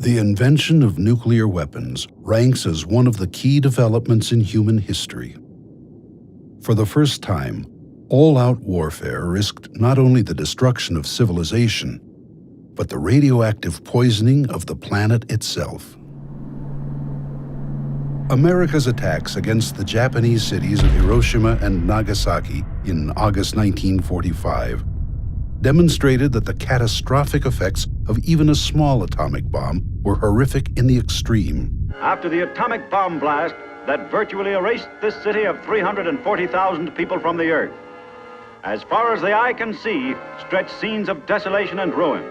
The invention of nuclear weapons ranks as one of the key developments in human history. For the first time, all-out warfare risked not only the destruction of civilization, but the radioactive poisoning of the planet itself. America's attacks against the Japanese cities of Hiroshima and Nagasaki in August 1945 demonstrated that the catastrophic effects of even a small atomic bomb were horrific in the extreme. After the atomic bomb blast that virtually erased this city of 340,000 people from the earth, as far as the eye can see stretch scenes of desolation and ruin.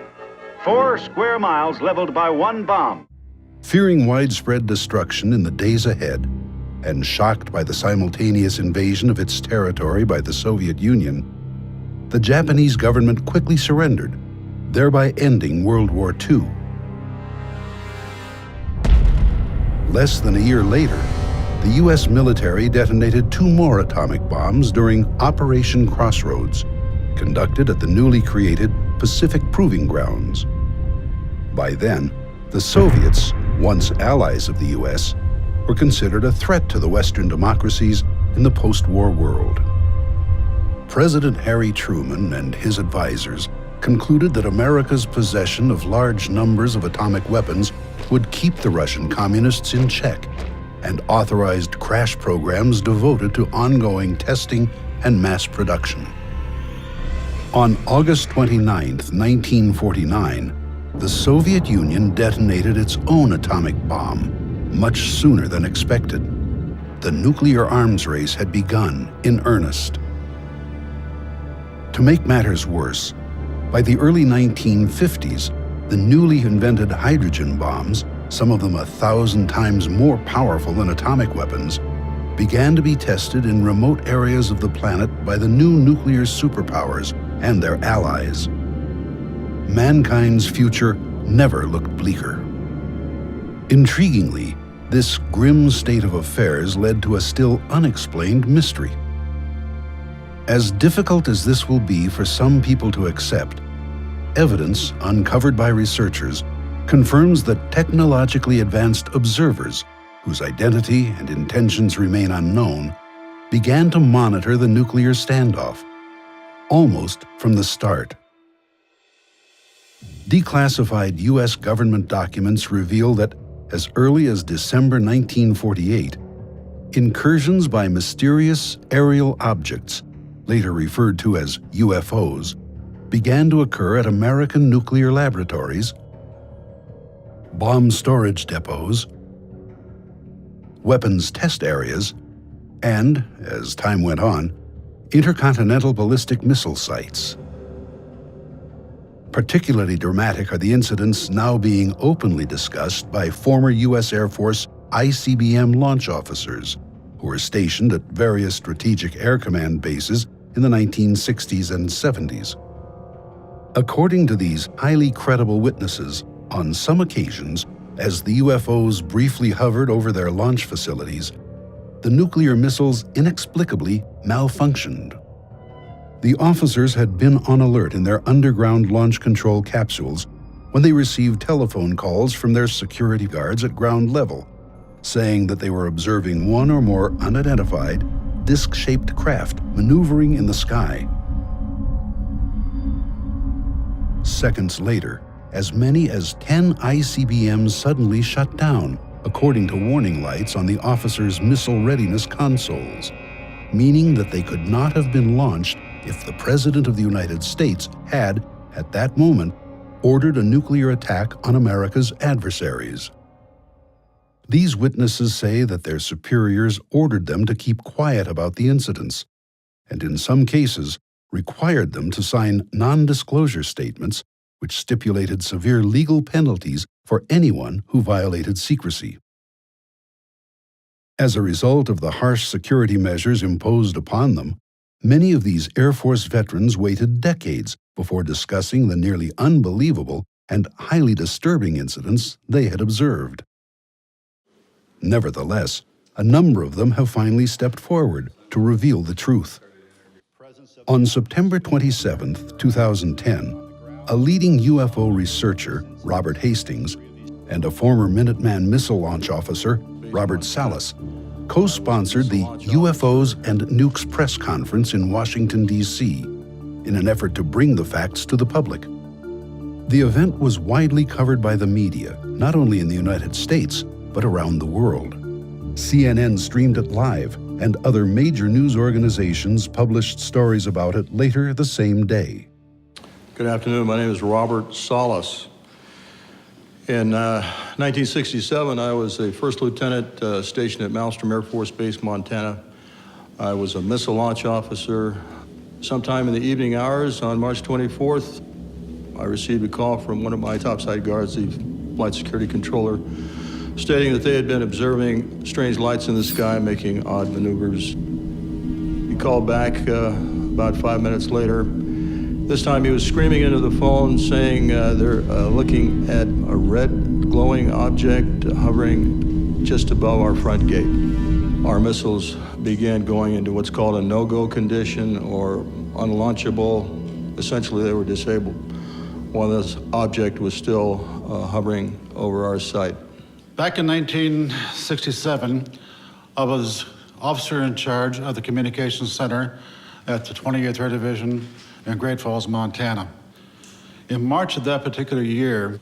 4 square miles leveled by one bomb. Fearing widespread destruction in the days ahead, and shocked by the simultaneous invasion of its territory by the Soviet Union, the Japanese government quickly surrendered, thereby ending World War II. Less than a year later, the U.S. military detonated 2 more atomic bombs during Operation Crossroads, conducted at the newly created Pacific Proving Grounds. By then, the Soviets, once allies of the U.S., were considered a threat to the Western democracies in the post-war world. President Harry Truman and his advisors concluded that America's possession of large numbers of atomic weapons would keep the Russian communists in check, and authorized crash programs devoted to ongoing testing and mass production. On August 29, 1949, the Soviet Union detonated its own atomic bomb, much sooner than expected. The nuclear arms race had begun in earnest. To make matters worse, by the early 1950s, the newly invented hydrogen bombs, some of them 1,000 times more powerful than atomic weapons, began to be tested in remote areas of the planet by the new nuclear superpowers and their allies. Mankind's future never looked bleaker. Intriguingly, this grim state of affairs led to a still unexplained mystery. As difficult as this will be for some people to accept, evidence uncovered by researchers confirms that technologically advanced observers, whose identity and intentions remain unknown, began to monitor the nuclear standoff, almost from the start. Declassified U.S. government documents reveal that as early as December 1948, incursions by mysterious aerial objects, later referred to as UFOs, began to occur at American nuclear laboratories, bomb storage depots, weapons test areas, and, as time went on, intercontinental ballistic missile sites. Particularly dramatic are the incidents now being openly discussed by former U.S. Air Force ICBM launch officers who were stationed at various Strategic Air Command bases in the 1960s and 70s. According to these highly credible witnesses, on some occasions, as the UFOs briefly hovered over their launch facilities, the nuclear missiles inexplicably malfunctioned. The officers had been on alert in their underground launch control capsules when they received telephone calls from their security guards at ground level, saying that they were observing one or more unidentified, disc-shaped craft maneuvering in the sky. Seconds later, as many as 10 ICBMs suddenly shut down, according to warning lights on the officers' missile readiness consoles, meaning that they could not have been launched if the President of the United States had, at that moment, ordered a nuclear attack on America's adversaries. These witnesses say that their superiors ordered them to keep quiet about the incidents, and in some cases required them to sign non-disclosure statements which stipulated severe legal penalties for anyone who violated secrecy. As a result of the harsh security measures imposed upon them, many of these Air Force veterans waited decades before discussing the nearly unbelievable and highly disturbing incidents they had observed. Nevertheless, a number of them have finally stepped forward to reveal the truth. On September 27, 2010, a leading UFO researcher, Robert Hastings, and a former Minuteman missile launch officer, Robert Salas, co-sponsored the UFOs and Nukes press conference in Washington, D.C., in an effort to bring the facts to the public. The event was widely covered by the media, not only in the United States, but around the world. CNN streamed it live, and other major news organizations published stories about it later the same day. Good afternoon. My name is Robert Salas. In 1967, I was a first lieutenant stationed at Malmstrom Air Force Base, Montana. I was a missile launch officer. Sometime in the evening hours on March 24th, I received a call from one of my topside guards, the flight security controller, stating that they had been observing strange lights in the sky making odd maneuvers. He called back about 5 minutes later. This time he was screaming into the phone saying they're looking at a red glowing object hovering just above our front gate. Our missiles began going into what's called a no-go condition or unlaunchable. Essentially, they were disabled while this object was still hovering over our site. Back in 1967, I was officer in charge of the Communications Center at the 28th Air Division in Great Falls, Montana. In March of that particular year,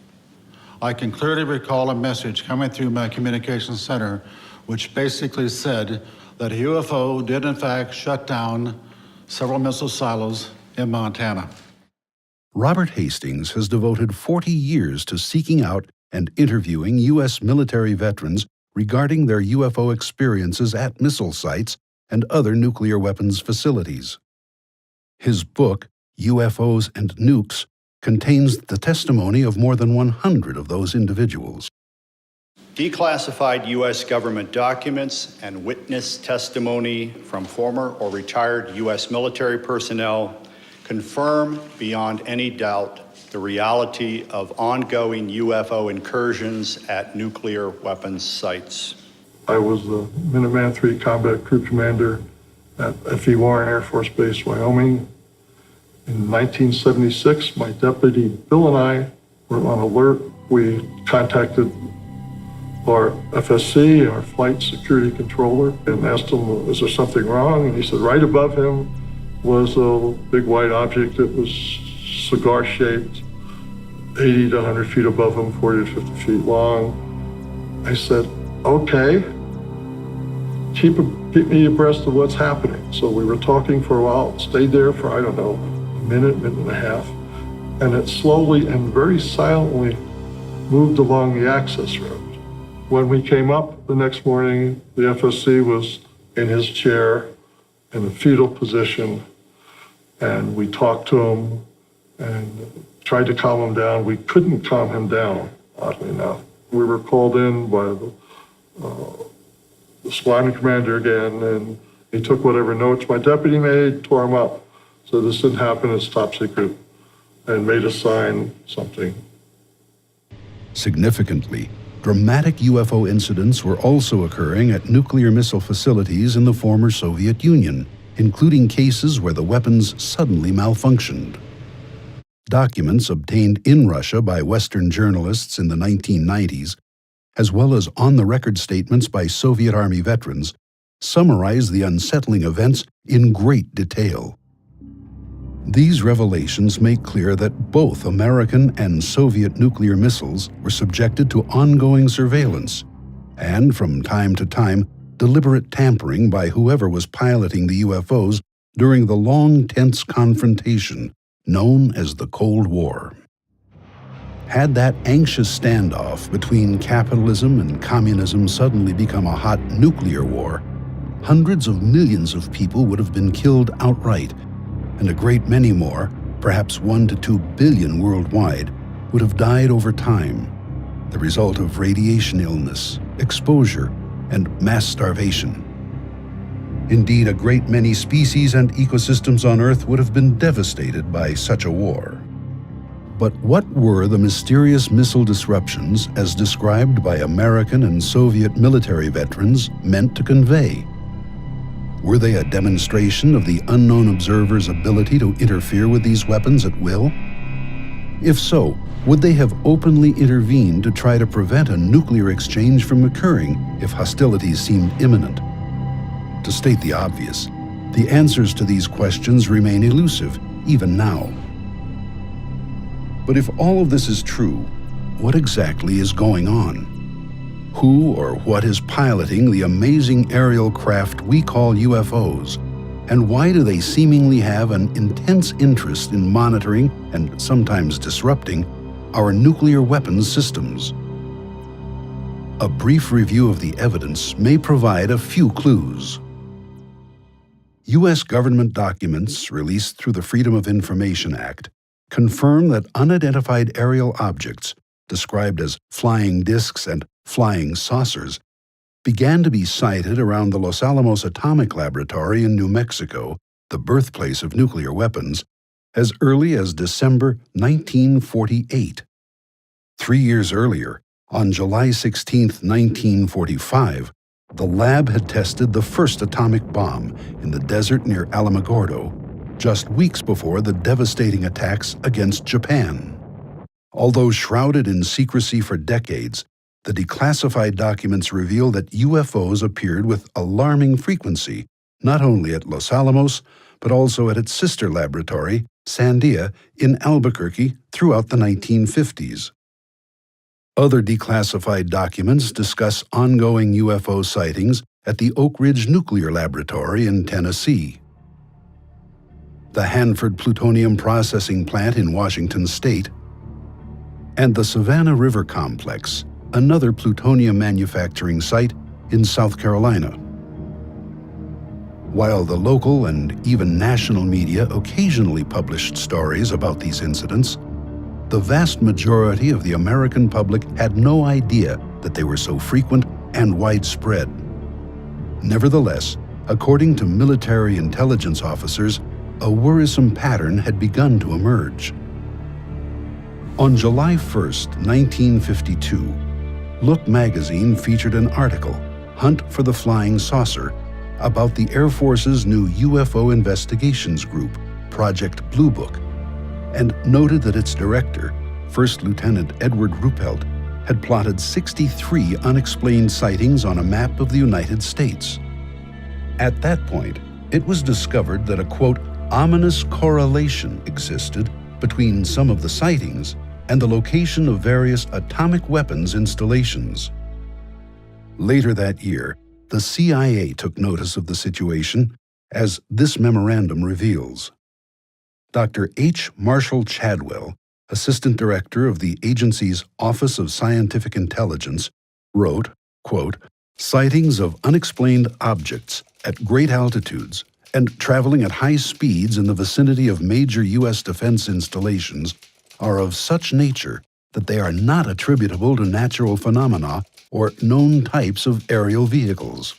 I can clearly recall a message coming through my Communications Center which basically said that a UFO did in fact shut down several missile silos in Montana. Robert Hastings has devoted 40 years to seeking out and interviewing U.S. military veterans regarding their UFO experiences at missile sites and other nuclear weapons facilities. His book, UFOs and Nukes, contains the testimony of more than 100 of those individuals. Declassified U.S. government documents and witness testimony from former or retired U.S. military personnel confirm beyond any doubt the reality of ongoing UFO incursions at nuclear weapons sites. I was the Minuteman III Combat Crew Commander at F.E. Warren Air Force Base, Wyoming. In 1976, my deputy Bill and I were on alert. We contacted our FSC, our flight security controller, and asked him, is there something wrong? And he said right above him was a big white object that was cigar-shaped, 80 to 100 feet above him, 40 to 50 feet long. I said, okay, keep me abreast of what's happening. So we were talking for a while, stayed there for, I don't know, a minute and a half, and it slowly and very silently moved along the access road. When we came up the next morning, the FSC was in his chair in a fetal position, and we talked to him and tried to calm him down. We couldn't calm him down, oddly enough. We were called in by the squadron commander again, and he took whatever notes my deputy made, tore them up. So this didn't happen, it's top secret, and made us sign something. Significantly, dramatic UFO incidents were also occurring at nuclear missile facilities in the former Soviet Union, including cases where the weapons suddenly malfunctioned. Documents obtained in Russia by Western journalists in the 1990s, as well as on-the-record statements by Soviet Army veterans, summarize the unsettling events in great detail. These revelations make clear that both American and Soviet nuclear missiles were subjected to ongoing surveillance and, from time to time, deliberate tampering by whoever was piloting the UFOs during the long, tense confrontation known as the Cold War. Had that anxious standoff between capitalism and communism suddenly become a hot nuclear war, hundreds of millions of people would have been killed outright, and a great many more, perhaps 1 to 2 billion worldwide, would have died over time, the result of radiation illness, exposure, and mass starvation. Indeed, a great many species and ecosystems on Earth would have been devastated by such a war. But what were the mysterious missile disruptions, as described by American and Soviet military veterans, meant to convey? Were they a demonstration of the unknown observer's ability to interfere with these weapons at will? If so, would they have openly intervened to try to prevent a nuclear exchange from occurring if hostilities seemed imminent? To state the obvious, the answers to these questions remain elusive, even now. But if all of this is true, what exactly is going on? Who or what is piloting the amazing aerial craft we call UFOs? And why do they seemingly have an intense interest in monitoring and sometimes disrupting our nuclear weapons systems? A brief review of the evidence may provide a few clues. U.S. government documents released through the Freedom of Information Act confirm that unidentified aerial objects, described as flying discs and flying saucers, began to be sighted around the Los Alamos Atomic Laboratory in New Mexico, the birthplace of nuclear weapons, as early as December 1948. 3 years earlier, on July 16, 1945, the lab had tested the first atomic bomb in the desert near Alamogordo, just weeks before the devastating attacks against Japan. Although shrouded in secrecy for decades, the declassified documents reveal that UFOs appeared with alarming frequency, not only at Los Alamos, but also at its sister laboratory, Sandia, in Albuquerque throughout the 1950s. Other declassified documents discuss ongoing UFO sightings at the Oak Ridge Nuclear Laboratory in Tennessee, the Hanford Plutonium Processing Plant in Washington State, and the Savannah River Complex, another plutonium manufacturing site in South Carolina. While the local and even national media occasionally published stories about these incidents, the vast majority of the American public had no idea that they were so frequent and widespread. Nevertheless, according to military intelligence officers, a worrisome pattern had begun to emerge. On July 1, 1952, Look magazine featured an article, Hunt for the Flying Saucer, about the Air Force's new UFO investigations group, Project Blue Book, and noted that its director, First Lieutenant Edward Ruppelt, had plotted 63 unexplained sightings on a map of the United States. At that point, it was discovered that a, quote, ominous correlation existed between some of the sightings and the location of various atomic weapons installations. Later that year, the CIA took notice of the situation, as this memorandum reveals. Dr. H. Marshall Chadwell, Assistant Director of the agency's Office of Scientific Intelligence, wrote, quote, sightings of unexplained objects at great altitudes and traveling at high speeds in the vicinity of major U.S. defense installations are of such nature that they are not attributable to natural phenomena or known types of aerial vehicles.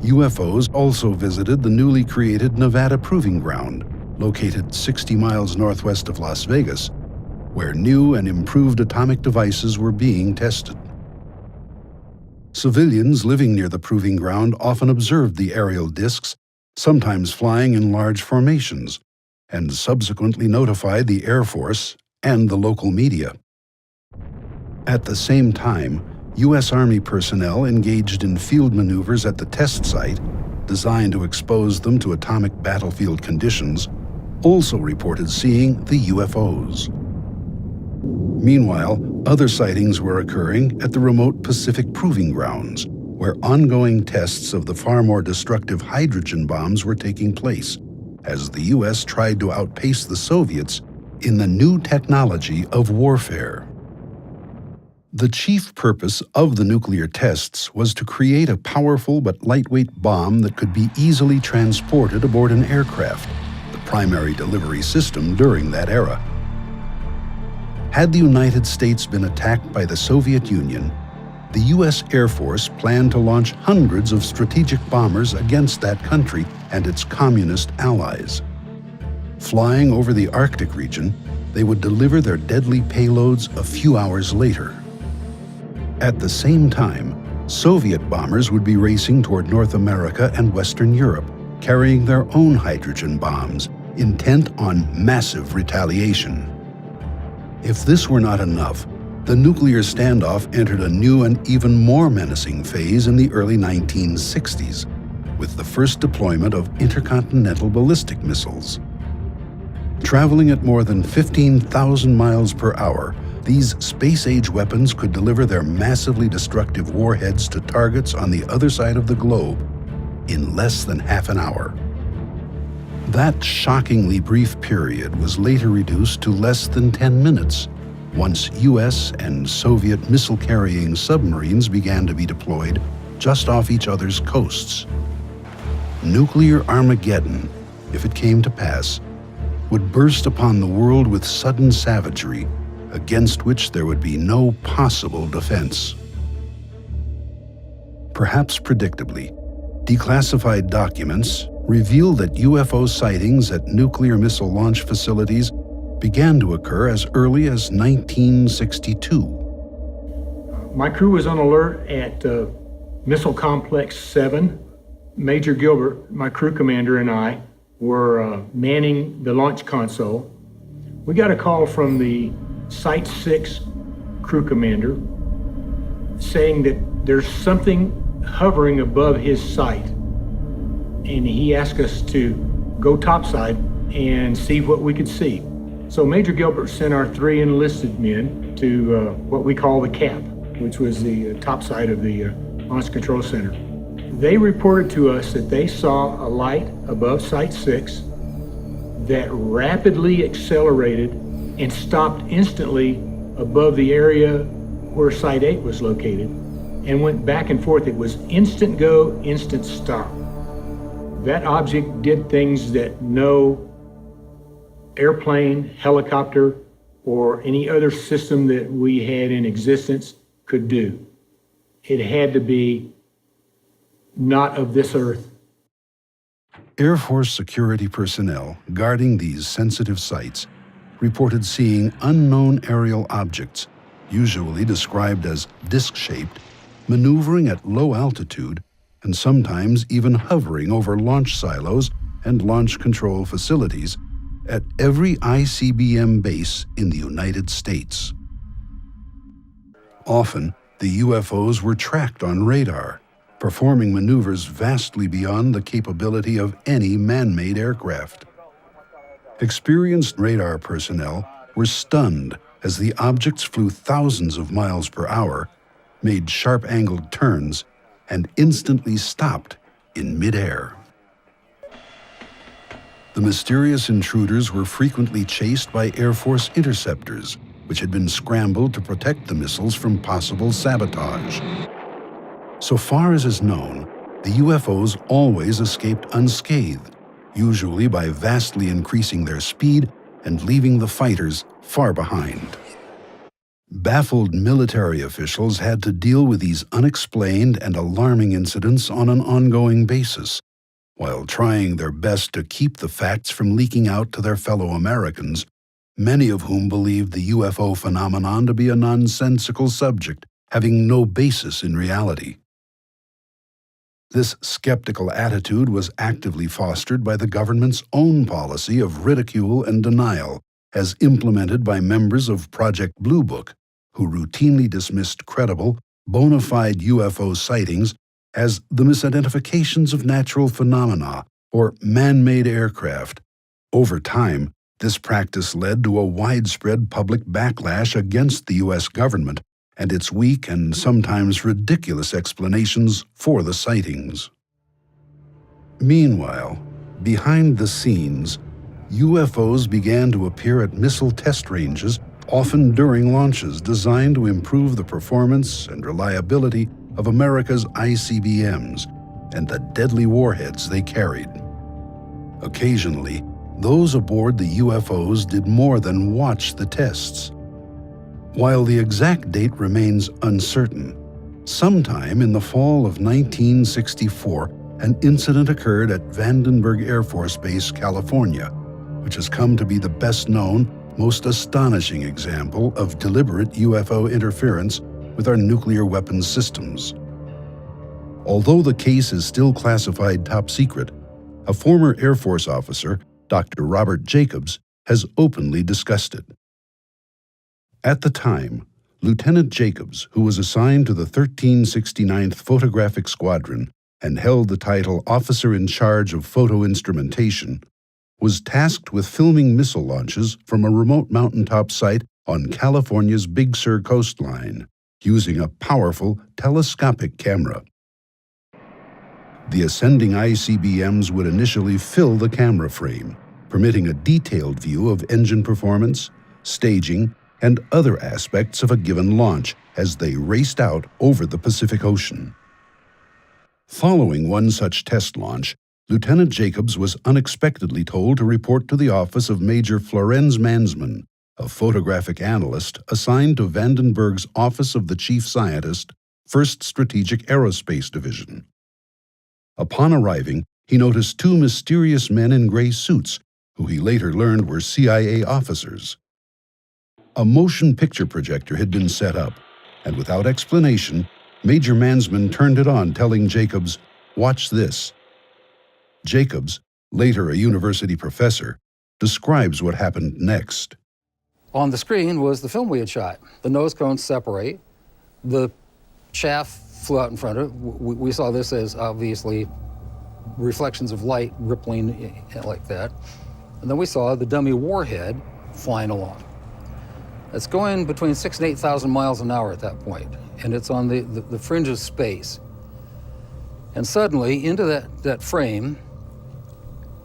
UFOs also visited the newly created Nevada Proving Ground, located 60 miles northwest of Las Vegas, where new and improved atomic devices were being tested. Civilians living near the proving ground often observed the aerial discs, sometimes flying in large formations, and subsequently notified the Air Force and the local media. At the same time, U.S. Army personnel engaged in field maneuvers at the test site, designed to expose them to atomic battlefield conditions, also reported seeing the UFOs. Meanwhile, other sightings were occurring at the remote Pacific Proving Grounds, where ongoing tests of the far more destructive hydrogen bombs were taking place, as the U.S. tried to outpace the Soviets in the new technology of warfare. The chief purpose of the nuclear tests was to create a powerful but lightweight bomb that could be easily transported aboard an aircraft, the primary delivery system during that era. Had the United States been attacked by the Soviet Union, the U.S. Air Force planned to launch hundreds of strategic bombers against that country and its communist allies. Flying over the Arctic region, they would deliver their deadly payloads a few hours later. At the same time, Soviet bombers would be racing toward North America and Western Europe, carrying their own hydrogen bombs intent on massive retaliation. If this were not enough, the nuclear standoff entered a new and even more menacing phase in the early 1960s, with the first deployment of intercontinental ballistic missiles. Traveling at more than 15,000 miles per hour, these space-age weapons could deliver their massively destructive warheads to targets on the other side of the globe in less than half an hour. That shockingly brief period was later reduced to less than 10 minutes, once U.S. and Soviet missile-carrying submarines began to be deployed just off each other's coasts. Nuclear Armageddon, if it came to pass, would burst upon the world with sudden savagery, against which there would be no possible defense. Perhaps predictably, declassified documents reveal that UFO sightings at nuclear missile launch facilities began to occur as early as 1962. My crew was on alert at Missile Complex 7. Major Gilbert, my crew commander, and I were manning the launch console. We got a call from the Site 6 crew commander saying that there's something hovering above his site. And he asked us to go topside and see what we could see. So Major Gilbert sent our 3 enlisted men to what we call the CAP, which was the top side of the Launch Control Center. They reported to us that they saw a light above Site 6 that rapidly accelerated and stopped instantly above the area where Site 8 was located and went back and forth. It was instant go, instant stop. That object did things that no airplane, helicopter, or any other system that we had in existence could do. It had to be not of this earth. Air Force security personnel guarding these sensitive sites reported seeing unknown aerial objects, usually described as disc-shaped, maneuvering at low altitude and sometimes even hovering over launch silos and launch control facilities at every ICBM base in the United States. Often, the UFOs were tracked on radar, performing maneuvers vastly beyond the capability of any man-made aircraft. Experienced radar personnel were stunned as the objects flew thousands of miles per hour, made sharp-angled turns, and instantly stopped in midair. The mysterious intruders were frequently chased by Air Force interceptors, which had been scrambled to protect the missiles from possible sabotage. So far as is known, the UFOs always escaped unscathed, usually by vastly increasing their speed and leaving the fighters far behind. Baffled military officials had to deal with these unexplained and alarming incidents on an ongoing basis, while trying their best to keep the facts from leaking out to their fellow Americans, many of whom believed the UFO phenomenon to be a nonsensical subject having no basis in reality. This skeptical attitude was actively fostered by the government's own policy of ridicule and denial, as implemented by members of Project Blue Book, who routinely dismissed credible, bona fide UFO sightings as the misidentifications of natural phenomena or man-made aircraft. Over time, this practice led to a widespread public backlash against the U.S. government and its weak and sometimes ridiculous explanations for the sightings. Meanwhile, behind the scenes, UFOs began to appear at missile test ranges, often during launches designed to improve the performance and reliability of America's ICBMs and the deadly warheads they carried. Occasionally, those aboard the UFOs did more than watch the tests. While the exact date remains uncertain, sometime in the fall of 1964, an incident occurred at Vandenberg Air Force Base, California, which has come to be the best-known, most astonishing example of deliberate UFO interference with our nuclear weapons systems. Although the case is still classified top secret, a former Air Force officer, Dr. Robert Jacobs, has openly discussed it. At the time, Lieutenant Jacobs, who was assigned to the 1369th Photographic Squadron and held the title Officer in Charge of Photo Instrumentation, was tasked with filming missile launches from a remote mountaintop site on California's Big Sur coastline, using a powerful telescopic camera. The ascending ICBMs would initially fill the camera frame, permitting a detailed view of engine performance, staging, and other aspects of a given launch as they raced out over the Pacific Ocean. Following one such test launch, Lieutenant Jacobs was unexpectedly told to report to the office of Major Florenz Mansman, a photographic analyst assigned to Vandenberg's Office of the Chief Scientist, 1st Strategic Aerospace Division. Upon arriving, he noticed two mysterious men in gray suits, who he later learned were CIA officers. A motion picture projector had been set up, and without explanation, Major Mansman turned it on, telling Jacobs, "Watch this." Jacobs, later a university professor, describes what happened next. On the screen was the film we had shot. The nose cones separate. The chaff flew out in front of it. We saw this as obviously reflections of light rippling like that. And then we saw the dummy warhead flying along. It's going between 6,000 and 8,000 miles an hour at that point, and it's on the fringe of space. And suddenly, into that frame,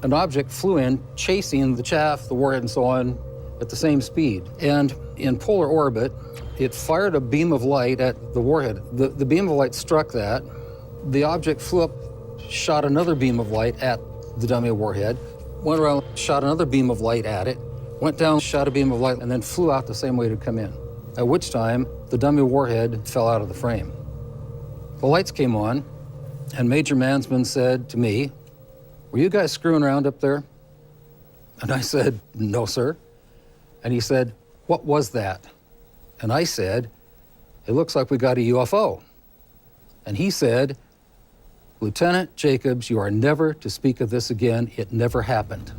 an object flew in, chasing the chaff, the warhead, and so on, at the same speed. And in polar orbit, it fired a beam of light at the warhead. The beam of light struck that. The object flew up, shot another beam of light at the dummy warhead, went around, shot another beam of light at it, went down, shot a beam of light, and then flew out the same way it had come in, at which time the dummy warhead fell out of the frame. The lights came on, and Major Mansman said to me, "Were you guys screwing around up there?" And I said, "No, sir." And he said, "What was that?" And I said, "It looks like we got a UFO." And he said, "Lieutenant Jacobs, you are never to speak of this again. It never happened."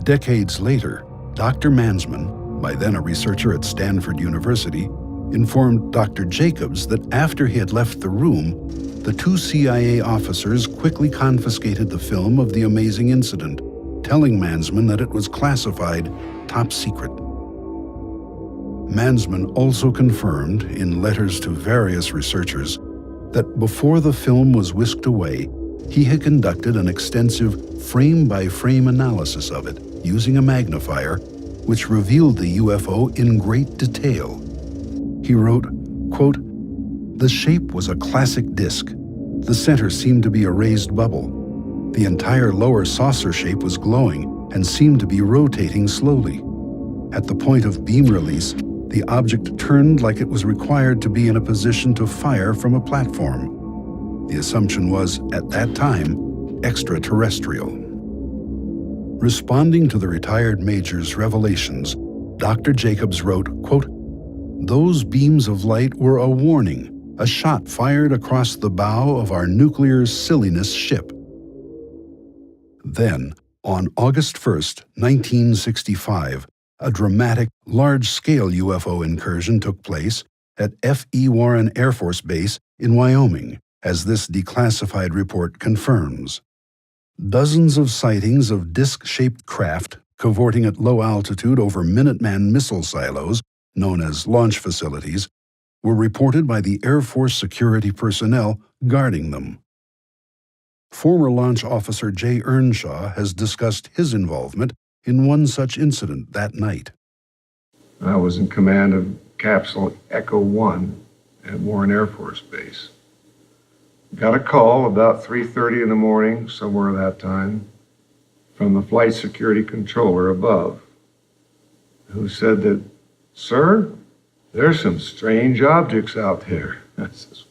Decades later, Dr. Mansman, by then a researcher at Stanford University, informed Dr. Jacobs that after he had left the room, the two CIA officers quickly confiscated the film of the amazing incident, telling Mansman that it was classified top secret. Mansman also confirmed, in letters to various researchers, that before the film was whisked away, he had conducted an extensive frame-by-frame analysis of it using a magnifier, which revealed the UFO in great detail. He wrote, quote, "The shape was a classic disc. The center seemed to be a raised bubble. The entire lower saucer shape was glowing and seemed to be rotating slowly. At the point of beam release, the object turned like it was required to be in a position to fire from a platform. The assumption was, at that time, extraterrestrial." Responding to the retired major's revelations, Dr. Jacobs wrote, quote, "Those beams of light were a warning, a shot fired across the bow of our nuclear silliness ship." Then, on August 1st, 1965, a dramatic, large-scale UFO incursion took place at F.E. Warren Air Force Base in Wyoming, as this declassified report confirms. Dozens of sightings of disc-shaped craft cavorting at low altitude over Minuteman missile silos, known as launch facilities, were reported by the Air Force security personnel guarding them. Former launch officer Jay Earnshaw has discussed his involvement in one such incident that night. I was in command of Capsule Echo 1 at Warren Air Force Base. Got a call about 3:30 in the morning, somewhere that time, from the flight security controller above, who said that, "Sir, there's some strange objects out there." I says,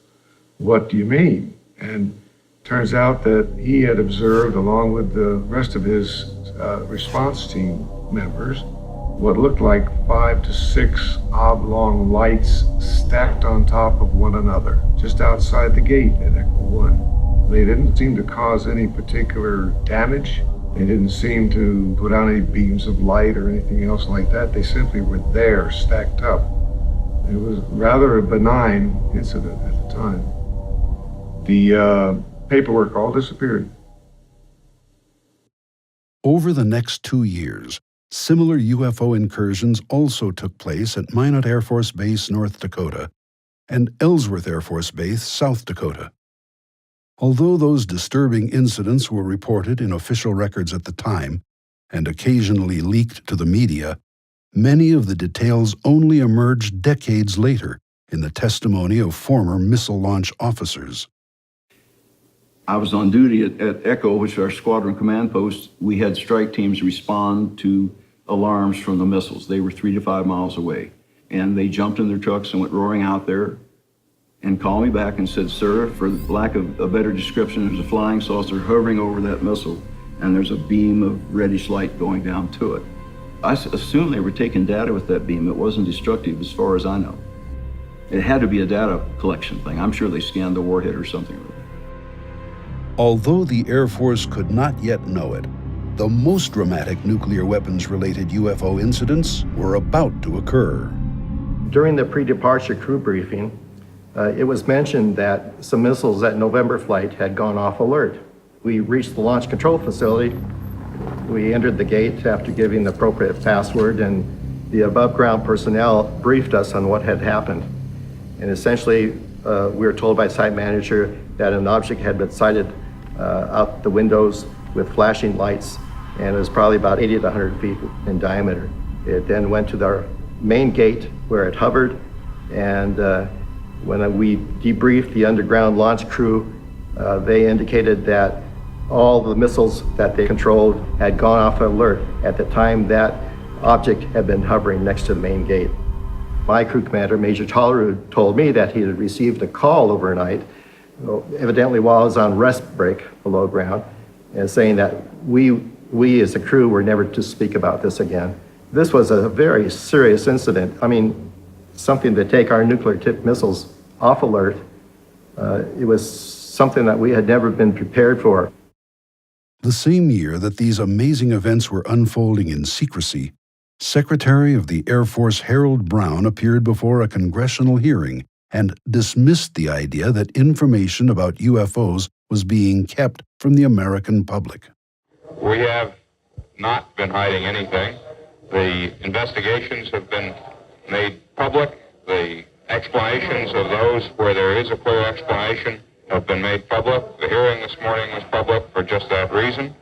"What do you mean?" And turns out that he had observed, along with the rest of his response team members, what looked like 5 to 6 oblong lights stacked on top of one another, just outside the gate at Echo 1. They didn't seem to cause any particular damage, They didn't seem to put out any beams of light or anything else like that. They simply were there, stacked up. It was rather a benign incident at the time. The paperwork all disappeared. Over the next 2 years, similar UFO incursions also took place at Minot Air Force Base, North Dakota, and Ellsworth Air Force Base, South Dakota. Although those disturbing incidents were reported in official records at the time and occasionally leaked to the media, many of the details only emerged decades later in the testimony of former missile launch officers. I was on duty at Echo, which is our squadron command post. We had strike teams respond to alarms from the missiles. They were 3 to 5 miles away. And they jumped in their trucks and went roaring out there and called me back and said, "Sir, for lack of a better description, there's a flying saucer hovering over that missile, and there's a beam of reddish light going down to it." I assume they were taking data with that beam. It wasn't destructive as far as I know. It had to be a data collection thing. I'm sure they scanned the warhead or something. Although the Air Force could not yet know it, the most dramatic nuclear weapons-related UFO incidents were about to occur. During the pre-departure crew briefing, it was mentioned that some missiles that November flight had gone off alert. We reached the launch control facility. We entered the gate after giving the appropriate password, and the above-ground personnel briefed us on what had happened. And essentially, we were told by site manager that an object had been sighted out the windows with flashing lights, and it was probably about 80 to 100 feet in diameter. It then went to our main gate where it hovered, and when we debriefed the underground launch crew, they indicated that all the missiles that they controlled had gone off alert at the time that object had been hovering next to the main gate. My crew commander, Major Tollerud, told me that he had received a call overnight, evidently while I was on rest break below ground, and saying that we as a crew were never to speak about this again. This was a very serious incident. I mean, something to take our nuclear-tipped missiles off alert. It was something that we had never been prepared for. The same year that these amazing events were unfolding in secrecy, Secretary of the Air Force Harold Brown appeared before a congressional hearing and dismissed the idea that information about UFOs was being kept from the American public. We have not been hiding anything. The investigations have been made public. The explanations of those where there is a clear explanation have been made public. The hearing this morning was public for just that reason.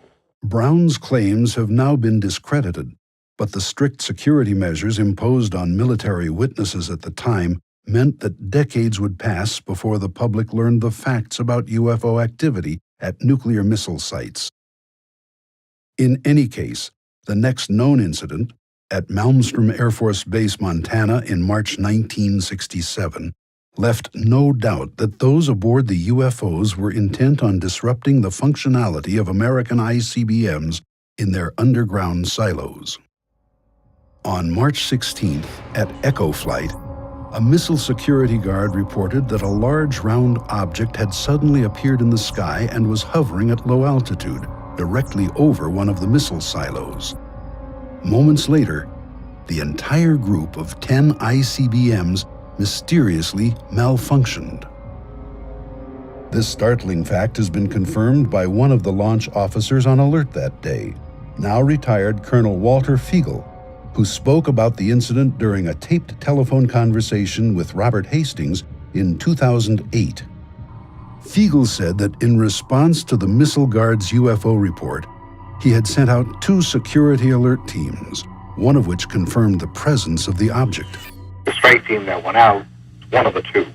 Brown's claims have now been discredited, but the strict security measures imposed on military witnesses at the time meant that decades would pass before the public learned the facts about UFO activity at nuclear missile sites. In any case, the next known incident, at Malmstrom Air Force Base, Montana in March 1967, left no doubt that those aboard the UFOs were intent on disrupting the functionality of American ICBMs in their underground silos. On March 16th, at Echo Flight, a missile security guard reported that a large round object had suddenly appeared in the sky and was hovering at low altitude, directly over one of the missile silos. Moments later, the entire group of 10 ICBMs mysteriously malfunctioned. This startling fact has been confirmed by one of the launch officers on alert that day, now retired Colonel Walter Fiegel, who spoke about the incident during a taped telephone conversation with Robert Hastings in 2008. Fiegel said that in response to the missile guard's UFO report, he had sent out 2 security alert teams, one of which confirmed the presence of the object. The strike team that went out, one of the 2,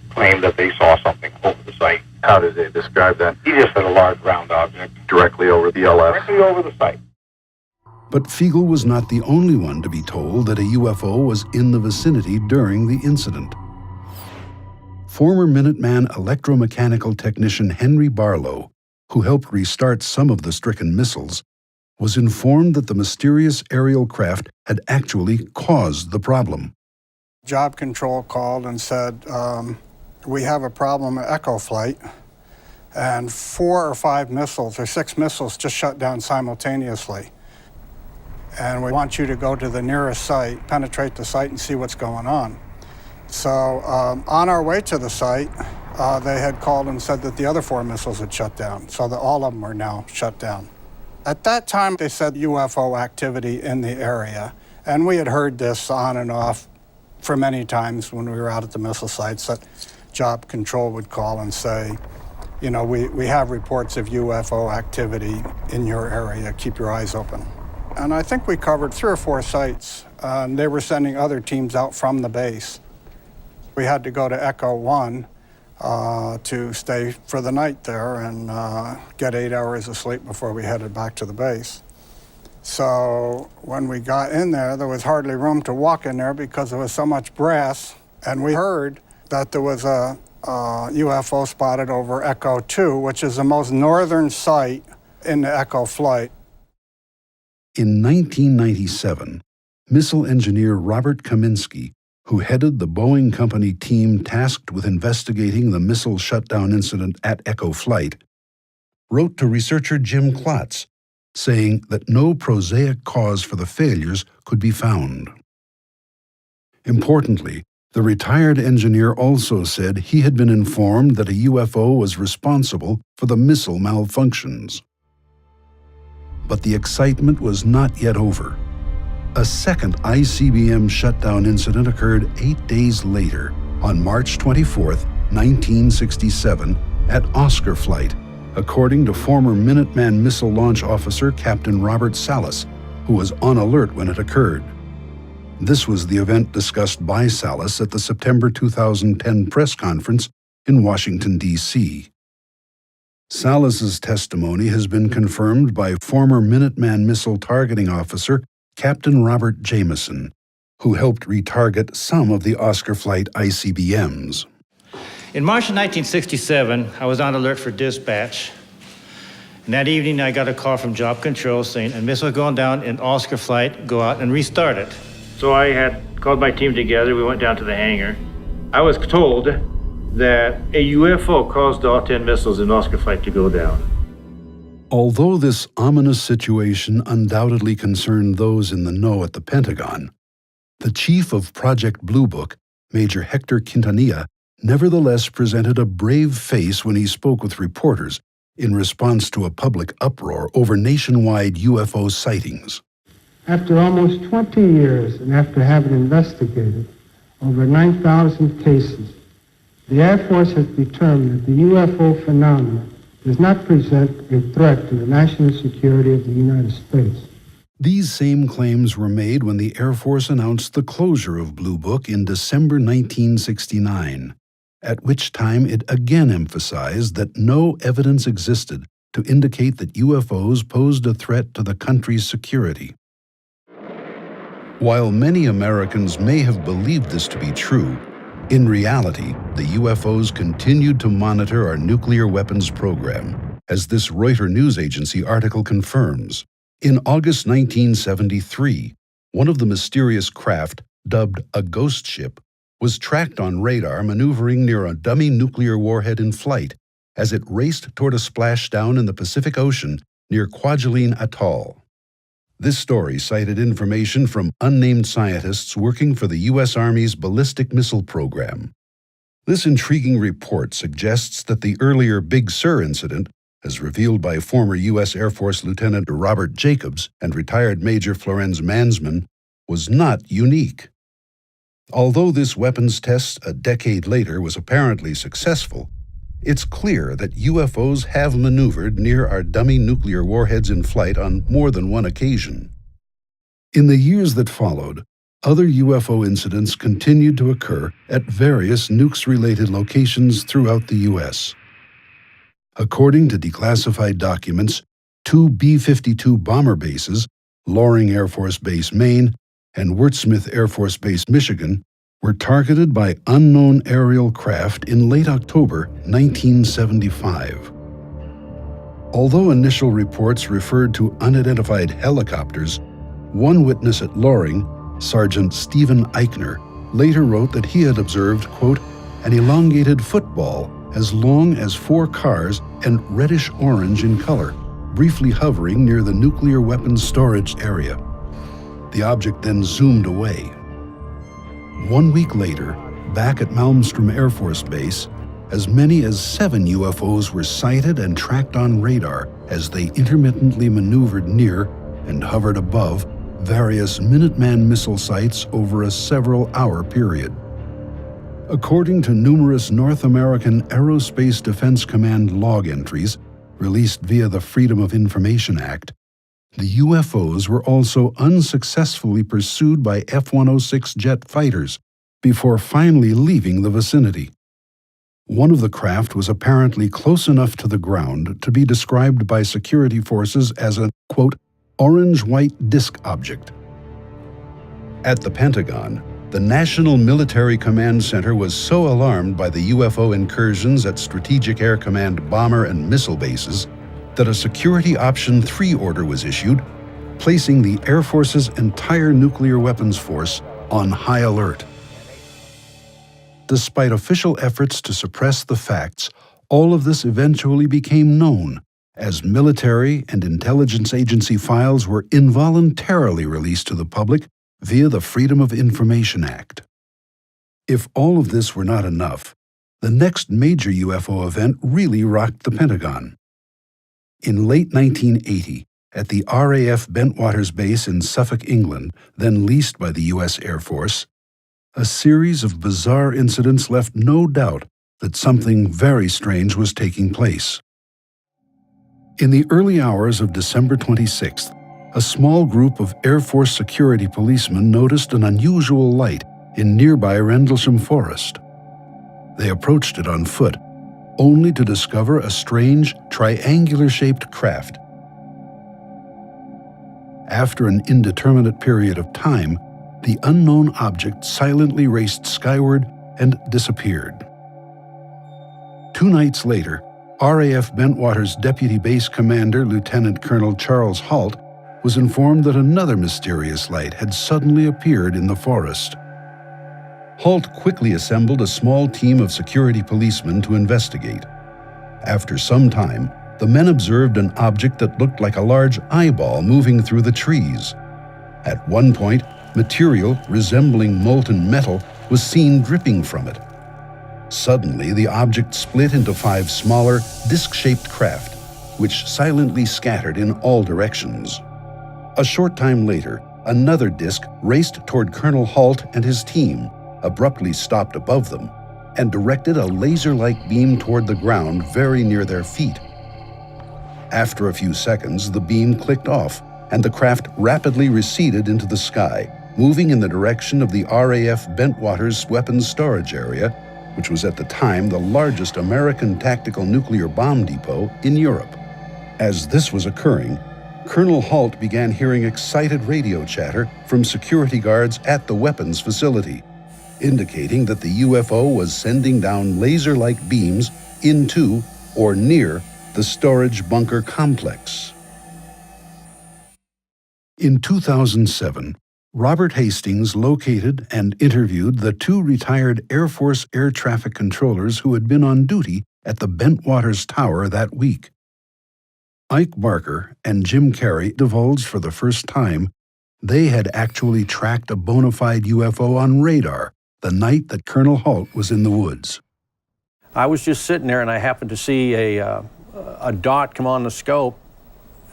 claimed that they saw something over the site. How did they describe that? He just said a large round object. Directly over the LF? Directly over the site. But Fiegel was not the only one to be told that a UFO was in the vicinity during the incident. Former Minuteman electromechanical technician Henry Barlow, who helped restart some of the stricken missiles, was informed that the mysterious aerial craft had actually caused the problem. Job control called and said, we have a problem at Echo Flight. and 4 or 5 missiles or 6 missiles just shut down simultaneously. And we want you to go to the nearest site, penetrate the site, and see what's going on. So on our way to the site, they had called and said that the other 4 missiles had shut down, so that all of them are now shut down. At that time, they said UFO activity in the area, and we had heard this on and off for many times when we were out at the missile sites that Job Control would call and say, you know, we have reports of UFO activity in your area, keep your eyes open. And I think we covered 3 or 4 sites, and they were sending other teams out from the base. We had to go to Echo 1 to stay for the night there and get 8 hours of sleep before we headed back to the base. So when we got in there was hardly room to walk in there because there was so much brass, and we heard that there was a UFO spotted over Echo 2, which is the most northern site in the Echo flight. In 1997, missile engineer Robert Kaminsky, who headed the Boeing Company team tasked with investigating the missile shutdown incident at Echo Flight, wrote to researcher Jim Klotz, saying that no prosaic cause for the failures could be found. Importantly, the retired engineer also said he had been informed that a UFO was responsible for the missile malfunctions. But the excitement was not yet over. A second ICBM shutdown incident occurred 8 days later, on March 24, 1967, at Oscar Flight, according to former Minuteman missile launch officer Captain Robert Salas, who was on alert when it occurred. This was the event discussed by Salas at the September 2010 press conference in Washington, D.C. Salas's testimony has been confirmed by former Minuteman missile targeting officer Captain Robert Jameson, who helped retarget some of the Oscar Flight ICBMs. In March of 1967, I was on alert for dispatch. And that evening, I got a call from Job Control saying a missile going down in Oscar Flight, go out and restart it. So I had called my team together. We went down to the hangar. I was told that a UFO caused all 10 missiles in Oscar Flight to go down. Although this ominous situation undoubtedly concerned those in the know at the Pentagon, the chief of Project Blue Book, Major Hector Quintanilla, nevertheless presented a brave face when he spoke with reporters in response to a public uproar over nationwide UFO sightings. After almost 20 years and after having investigated over 9,000 cases, the Air Force has determined that the UFO phenomenon does not present a threat to the national security of the United States. These same claims were made when the Air Force announced the closure of Blue Book in December 1969, at which time it again emphasized that no evidence existed to indicate that UFOs posed a threat to the country's security. While many Americans may have believed this to be true, in reality, the UFOs continued to monitor our nuclear weapons program, as this Reuters news agency article confirms. In August 1973, one of the mysterious craft, dubbed a ghost ship, was tracked on radar maneuvering near a dummy nuclear warhead in flight as it raced toward a splashdown in the Pacific Ocean near Kwajalein Atoll. This story cited information from unnamed scientists working for the U.S. Army's ballistic missile program. This intriguing report suggests that the earlier Big Sur incident, as revealed by former U.S. Air Force Lieutenant Robert Jacobs and retired Major Florenz Mansman, was not unique. Although this weapons test a decade later was apparently successful, it's clear that UFOs have maneuvered near our dummy nuclear warheads in flight on more than one occasion. In the years that followed, other UFO incidents continued to occur at various nukes-related locations throughout the U.S. According to declassified documents, 2 B-52 bomber bases, Loring Air Force Base, Maine, and Wurtsmith Air Force Base, Michigan, were targeted by unknown aerial craft in late October 1975. Although initial reports referred to unidentified helicopters, one witness at Loring, Sergeant Stephen Eichner, later wrote that he had observed, quote, an elongated football as long as 4 cars and reddish-orange in color, briefly hovering near the nuclear weapons storage area. The object then zoomed away. 1 week later, back at Malmstrom Air Force Base, as many as 7 UFOs were sighted and tracked on radar as they intermittently maneuvered near and hovered above various Minuteman missile sites over a several-hour period. According to numerous North American Aerospace Defense Command log entries released via the Freedom of Information Act, the UFOs were also unsuccessfully pursued by F-106 jet fighters before finally leaving the vicinity. One of the craft was apparently close enough to the ground to be described by security forces as a, quote, orange-white disk object. At the Pentagon, the National Military Command Center was so alarmed by the UFO incursions at Strategic Air Command bomber and missile bases that a Security Option 3 order was issued, placing the Air Force's entire nuclear weapons force on high alert. Despite official efforts to suppress the facts, all of this eventually became known as military and intelligence agency files were involuntarily released to the public via the Freedom of Information Act. If all of this were not enough, the next major UFO event really rocked the Pentagon. In late 1980, at the RAF Bentwaters Base in Suffolk, England, then leased by the U.S. Air Force, a series of bizarre incidents left no doubt that something very strange was taking place. In the early hours of December 26th, a small group of Air Force security policemen noticed an unusual light in nearby Rendlesham Forest. They approached it on foot, only to discover a strange, triangular-shaped craft. After an indeterminate period of time, the unknown object silently raced skyward and disappeared. 2 nights later, RAF Bentwaters Deputy Base Commander Lieutenant Colonel Charles Halt was informed that another mysterious light had suddenly appeared in the forest. Halt quickly assembled a small team of security policemen to investigate. After some time, the men observed an object that looked like a large eyeball moving through the trees. At one point, material resembling molten metal was seen dripping from it. Suddenly, the object split into 5 smaller, disc-shaped craft, which silently scattered in all directions. A short time later, another disc raced toward Colonel Halt and his team, abruptly stopped above them, and directed a laser-like beam toward the ground very near their feet. After a few seconds, the beam clicked off, and the craft rapidly receded into the sky, moving in the direction of the RAF Bentwaters Weapons Storage Area, which was at the time the largest American tactical nuclear bomb depot in Europe. As this was occurring, Colonel Halt began hearing excited radio chatter from security guards at the weapons facility, indicating that the UFO was sending down laser-like beams into or near the storage bunker complex. In 2007, Robert Hastings located and interviewed the 2 retired Air Force air traffic controllers who had been on duty at the Bentwaters Tower that week. Ike Barker and Jim Carey divulged for the first time they had actually tracked a bona fide UFO on radar the night that Colonel Halt was in the woods. I was just sitting there and I happened to see a dot come on the scope,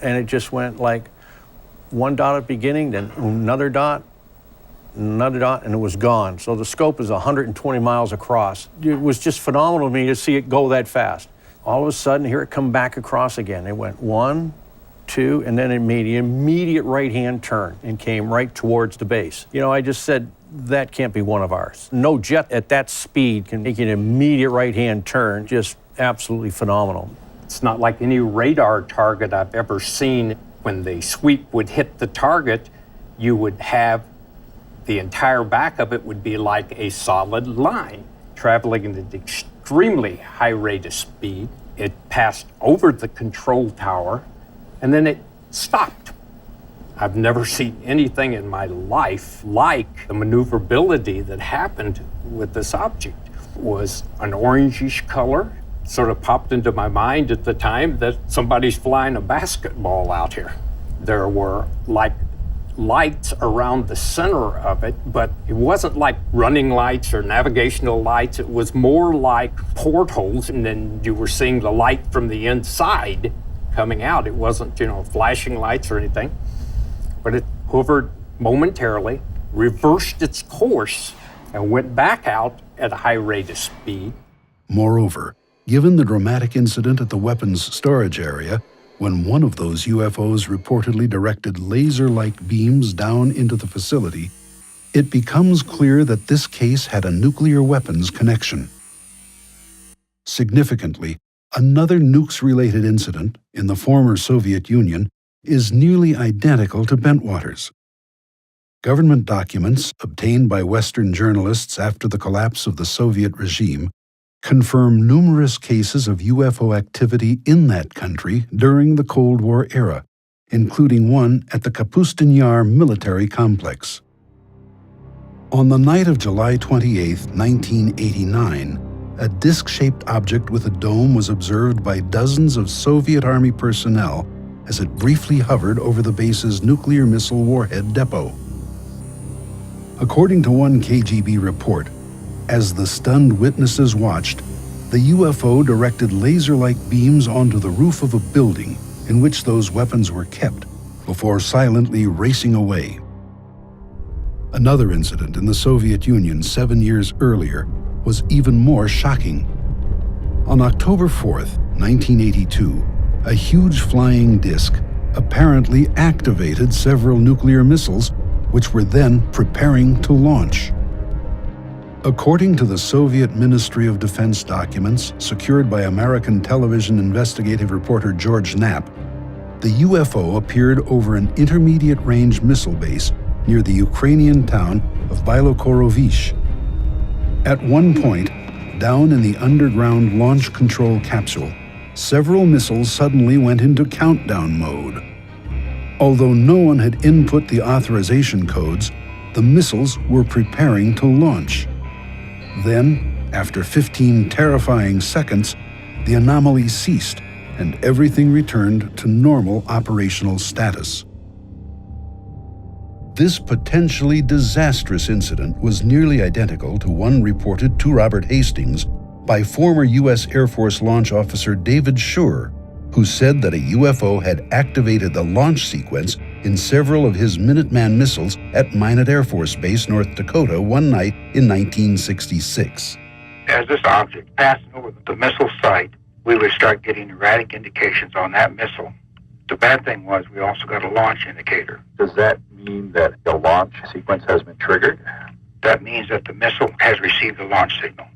and it just went like one dot at the beginning, then another dot, and it was gone. So the scope is 120 miles across. It was just phenomenal to me to see it go that fast. All of a sudden, here it come back across again. It went 1, 2, and then it made an immediate right-hand turn and came right towards the base. You know, I just said, that can't be one of ours. No jet at that speed can make an immediate right-hand turn. Just absolutely phenomenal. It's not like any radar target I've ever seen. When the sweep would hit the target, you would have the entire back of it would be like a solid line, traveling at an extremely high rate of speed. It passed over the control tower, and then it stopped. I've never seen anything in my life like the maneuverability that happened with this object. It was an orangish color, sort of popped into my mind at the time that somebody's flying a basketball out here. There were like lights around the center of it, but it wasn't like running lights or navigational lights. It was more like portholes, and then you were seeing the light from the inside coming out. It wasn't, flashing lights or anything, but it hovered momentarily, reversed its course, and went back out at a high rate of speed. Moreover, given the dramatic incident at the weapons storage area, when one of those UFOs reportedly directed laser-like beams down into the facility, it becomes clear that this case had a nuclear weapons connection. Significantly, another nukes-related incident in the former Soviet Union is nearly identical to Bentwaters. Government documents obtained by Western journalists after the collapse of the Soviet regime confirm numerous cases of UFO activity in that country during the Cold War era, including one at the Kapustin Yar military complex. On the night of July 28, 1989, a disc-shaped object with a dome was observed by dozens of Soviet Army personnel as it briefly hovered over the base's nuclear missile warhead depot. According to one KGB report, as the stunned witnesses watched, the UFO directed laser-like beams onto the roof of a building in which those weapons were kept before silently racing away. Another incident in the Soviet Union 7 years earlier was even more shocking. On October 4th, 1982, a huge flying disc apparently activated several nuclear missiles, which were then preparing to launch. According to the Soviet Ministry of Defense documents secured by American television investigative reporter George Knapp, the UFO appeared over an intermediate-range missile base near the Ukrainian town of Bielokorovish. At one point, down in the underground launch control capsule, several missiles suddenly went into countdown mode. Although no one had input the authorization codes, the missiles were preparing to launch. Then, after 15 terrifying seconds, the anomaly ceased and everything returned to normal operational status. This potentially disastrous incident was nearly identical to one reported to Robert Hastings by former U.S. Air Force launch officer David Schur, who said that a UFO had activated the launch sequence in several of his Minuteman missiles at Minot Air Force Base, North Dakota, one night in 1966. As this object passed over the missile site, we would start getting erratic indications on that missile. The bad thing was we also got a launch indicator. Does that mean that the launch sequence has been triggered? That means that the missile has received the launch signal.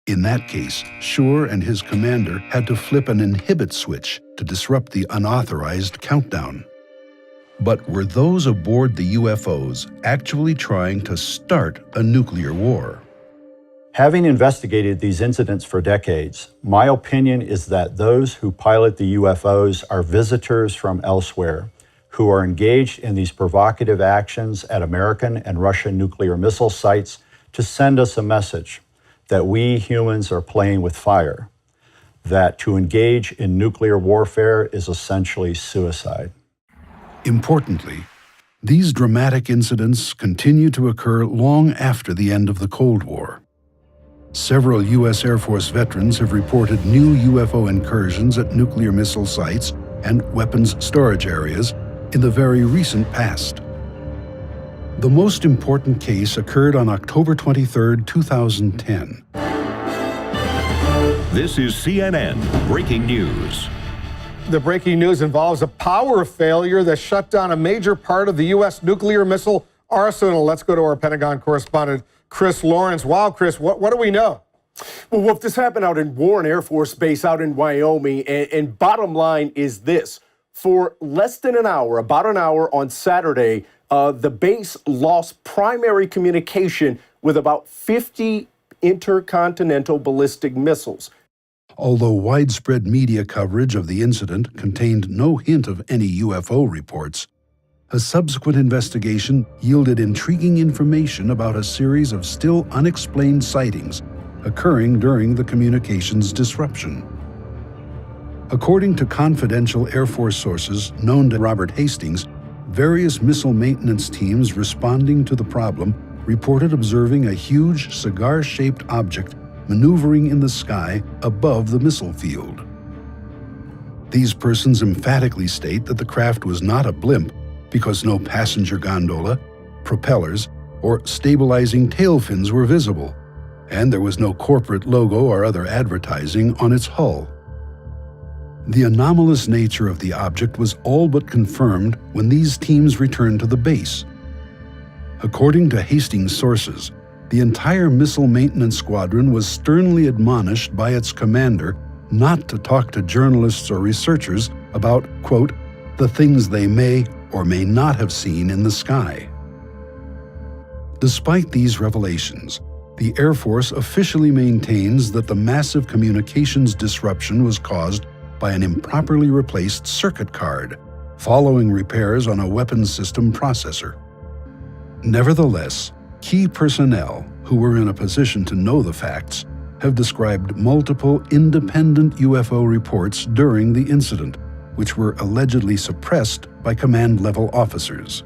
In that case, Schur and his commander had to flip an inhibit switch to disrupt the unauthorized countdown. But were those aboard the UFOs actually trying to start a nuclear war? Having investigated these incidents for decades, my opinion is that those who pilot the UFOs are visitors from elsewhere who are engaged in these provocative actions at American and Russian nuclear missile sites to send us a message that we humans are playing with fire, that to engage in nuclear warfare is essentially suicide. Importantly, these dramatic incidents continue to occur long after the end of the Cold War. Several U.S. Air Force veterans have reported new UFO incursions at nuclear missile sites and weapons storage areas in the very recent past. The most important case occurred on October 23, 2010. This is CNN Breaking News. The breaking news involves a power failure that shut down a major part of the U.S. nuclear missile arsenal. Let's go to our Pentagon correspondent, Chris Lawrence. Wow, Chris, what do we know? Well, Wolf, this happened out in Warren Air Force Base out in Wyoming, and bottom line is this. For less than an hour, about an hour on Saturday, the base lost primary communication with about 50 intercontinental ballistic missiles. Although widespread media coverage of the incident contained no hint of any UFO reports, a subsequent investigation yielded intriguing information about a series of still unexplained sightings occurring during the communications disruption. According to confidential Air Force sources known to Robert Hastings, various missile maintenance teams responding to the problem reported observing a huge cigar-shaped object maneuvering in the sky above the missile field. These persons emphatically state that the craft was not a blimp because no passenger gondola, propellers, or stabilizing tail fins were visible, and there was no corporate logo or other advertising on its hull. The anomalous nature of the object was all but confirmed when these teams returned to the base. According to Hastings sources, the entire missile maintenance squadron was sternly admonished by its commander not to talk to journalists or researchers about, quote, the things they may or may not have seen in the sky. Despite these revelations, the Air Force officially maintains that the massive communications disruption was caused by an improperly replaced circuit card, following repairs on a weapons system processor. Nevertheless, key personnel who were in a position to know the facts have described multiple independent UFO reports during the incident, which were allegedly suppressed by command-level officers.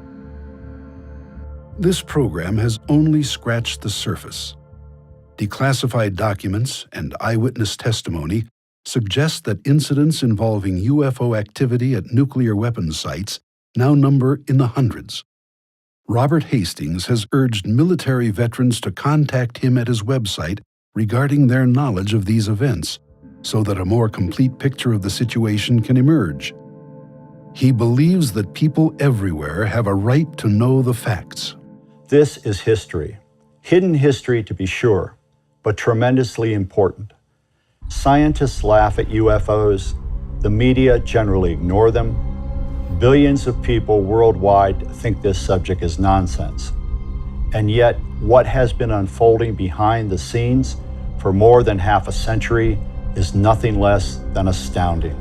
This program has only scratched the surface. Declassified documents and eyewitness testimony suggest that incidents involving UFO activity at nuclear weapons sites now number in the hundreds. Robert Hastings has urged military veterans to contact him at his website regarding their knowledge of these events, so that a more complete picture of the situation can emerge. He believes that people everywhere have a right to know the facts. This is history. Hidden history, to be sure, but tremendously important. Scientists laugh at UFOs. The media generally ignore them. Billions of people worldwide think this subject is nonsense. And yet, what has been unfolding behind the scenes for more than half a century is nothing less than astounding.